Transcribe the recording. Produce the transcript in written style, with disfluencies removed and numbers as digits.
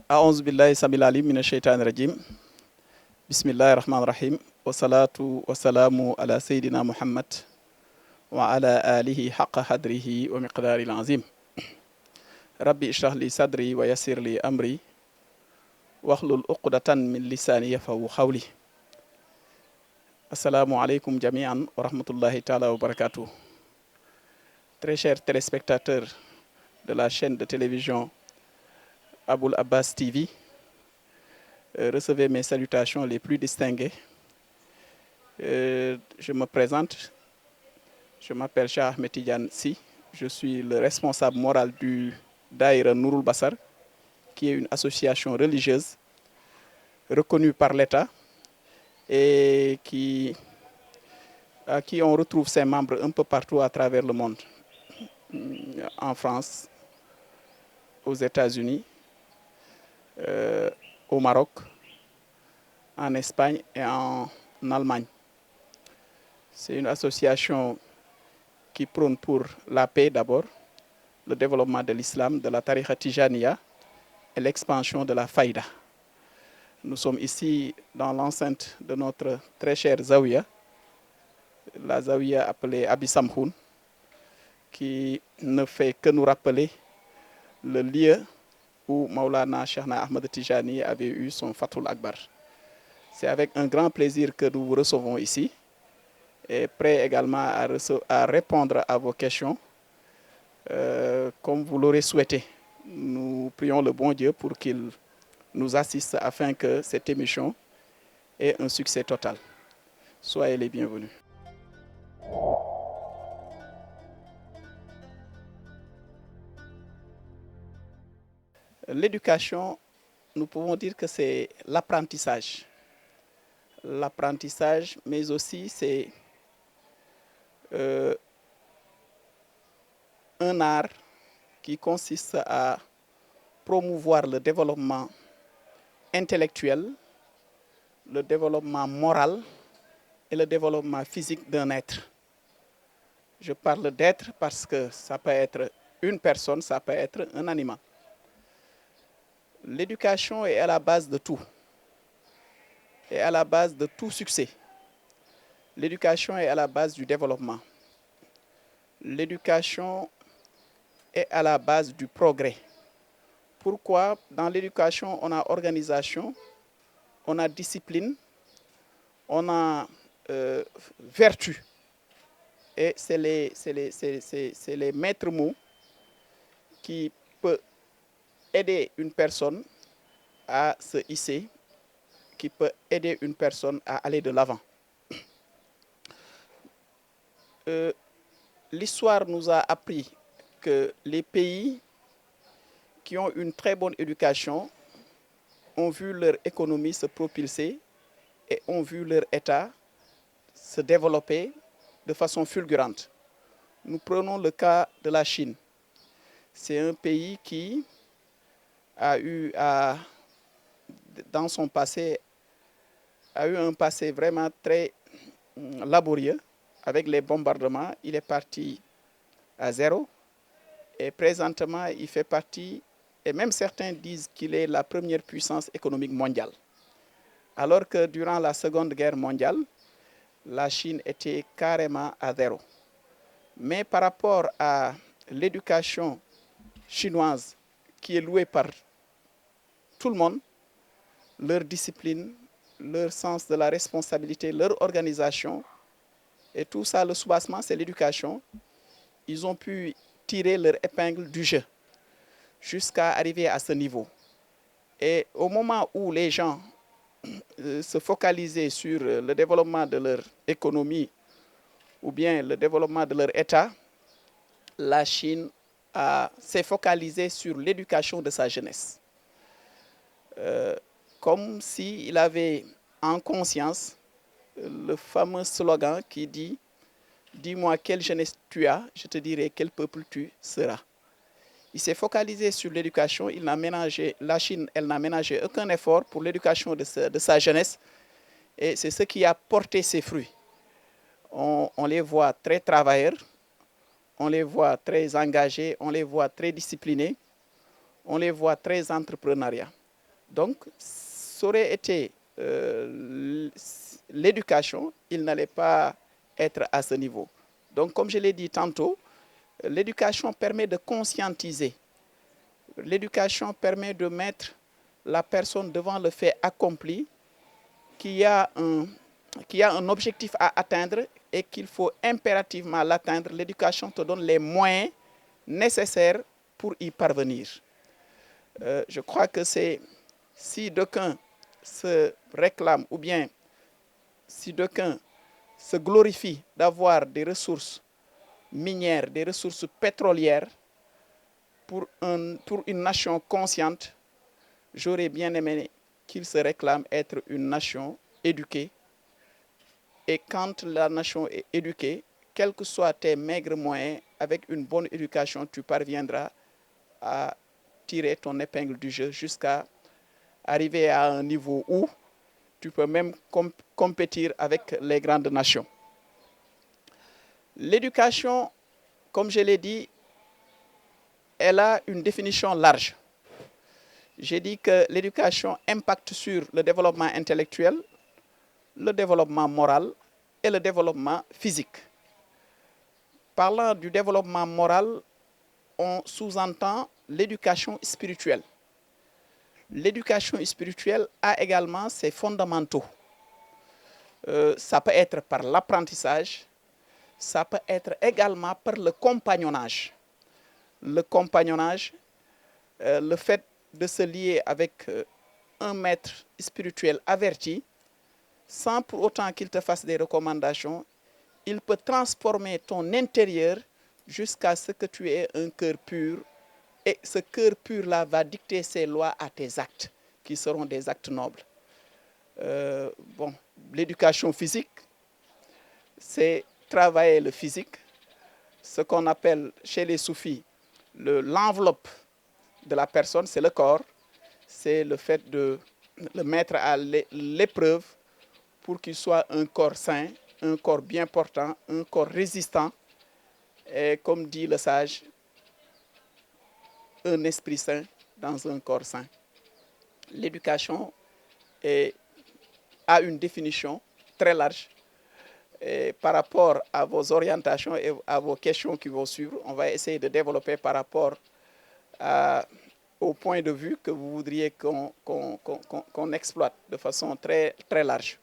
أعوذ بالله السميع العليم من الشيطان الرجيم بسم الله الرحمن الرحيم والصلاة والسلام على سيدنا محمد وعلى آله حق قدره ومقداره العظيم ربي اشرح لي صدري ويسر لي أمري واحلل عقدة من لساني يفقهوا قولي السلام عليكم جميعا ورحمة الله تعالى وبركاته. Très chers téléspectateurs de la chaîne de télévision Aboul Abbas TV, recevez mes salutations les plus distinguées. Je me présente, je m'appelle Cheikh Ahmed Tidiane Sy, je suis le responsable moral du Daïra Nouroul Bassar, qui est une association religieuse reconnue par l'État et à qui on retrouve ses membres un peu partout à travers le monde, en France, aux États-Unis, au Maroc, en Espagne et en Allemagne. C'est une association qui prône pour la paix d'abord, le développement de l'islam, de la tariqa tijaniya et l'expansion de la faïda. Nous sommes ici dans l'enceinte de notre très chère Zawiya, la Zawiya appelée Abi Samhoun, qui ne fait que nous rappeler le lieu où Maulana Cheikhna Ahmed Tijani avait eu son Fathul Akbar. C'est avec un grand plaisir que nous vous recevons ici et prêt également à répondre à vos questions comme vous l'aurez souhaité. Nous prions le bon Dieu pour qu'il nous assiste afin que cette émission ait un succès total. Soyez les bienvenus. L'éducation, nous pouvons dire que c'est l'apprentissage. L'apprentissage, mais aussi c'est un art qui consiste à promouvoir le développement intellectuel, le développement moral et le développement physique d'un être. Je parle d'être parce que ça peut être une personne, ça peut être un animal. L'éducation est à la base de tout, est à la base de tout succès. L'éducation est à la base du développement. L'éducation est à la base du progrès. Pourquoi? Dans l'éducation, on a organisation, on a discipline, on a vertu. Et c'est les maîtres mots qui peuvent aider une personne à se hisser, qui peut aider une personne à aller de l'avant. L'histoire nous a appris que les pays qui ont une très bonne éducation ont vu leur économie se propulser et ont vu leur État se développer de façon fulgurante. Nous prenons le cas de la Chine. C'est un pays qui a eu dans son passé, a eu un passé vraiment très laborieux. Avec les bombardements, il est parti à zéro. Et présentement, il fait partie, et même certains disent qu'il est la première puissance économique mondiale. Alors que durant la Seconde Guerre mondiale, la Chine était carrément à zéro. Mais par rapport à l'éducation chinoise, qui est louée par tout le monde, leur discipline, leur sens de la responsabilité, leur organisation, et tout ça, le soubassement, c'est l'éducation. Ils ont pu tirer leur épingle du jeu jusqu'à arriver à ce niveau. Et au moment où les gens se focalisaient sur le développement de leur économie ou bien le développement de leur État, la Chine s'est focalisée sur l'éducation de sa jeunesse. Comme s'il avait en conscience le fameux slogan qui dit « Dis-moi quelle jeunesse tu as, je te dirai quel peuple tu seras ». Il s'est focalisé sur l'éducation. La Chine, elle n'a ménagé aucun effort pour l'éducation de sa jeunesse. Et c'est ce qui a porté ses fruits. On les voit très travailleurs, on les voit très engagés, on les voit très disciplinés, on les voit très entrepreneuriaux. Donc, ça aurait été l'éducation, il n'allait pas être à ce niveau. Donc, comme je l'ai dit tantôt, l'éducation permet de conscientiser. L'éducation permet de mettre la personne devant le fait accompli, qu'il y a un objectif à atteindre et qu'il faut impérativement l'atteindre. L'éducation te donne les moyens nécessaires pour y parvenir. Je crois que c'est si d'aucuns se réclament ou bien si d'aucuns se glorifient d'avoir des ressources minières, des ressources pétrolières pour une nation consciente, j'aurais bien aimé qu'ils se réclament être une nation éduquée. Et quand la nation est éduquée, quels que soient tes maigres moyens, avec une bonne éducation, tu parviendras à tirer ton épingle du jeu jusqu'à arriver à un niveau où tu peux même compétir avec les grandes nations. L'éducation, comme je l'ai dit, elle a une définition large. J'ai dit que l'éducation impacte sur le développement intellectuel, le développement moral et le développement physique. Parlant du développement moral, on sous-entend l'éducation spirituelle. L'éducation spirituelle a également ses fondamentaux. Ça peut être par l'apprentissage, ça peut être également par le compagnonnage. Le compagnonnage, le fait de se lier avec un maître spirituel averti, sans pour autant qu'il te fasse des recommandations, il peut transformer ton intérieur jusqu'à ce que tu aies un cœur pur. Et ce cœur pur-là va dicter ses lois à tes actes, qui seront des actes nobles. Bon, l'éducation physique, c'est travailler le physique, ce qu'on appelle chez les soufis l'enveloppe de la personne, c'est le corps. C'est le fait de le mettre à l'épreuve pour qu'il soit un corps sain, un corps bien portant, un corps résistant. Et comme dit le sage, un esprit sain dans un corps sain. L'éducation a une définition très large. Et par rapport à vos orientations et à vos questions qui vont suivre, on va essayer de développer par rapport au point de vue que vous voudriez qu'on exploite de façon très, très large.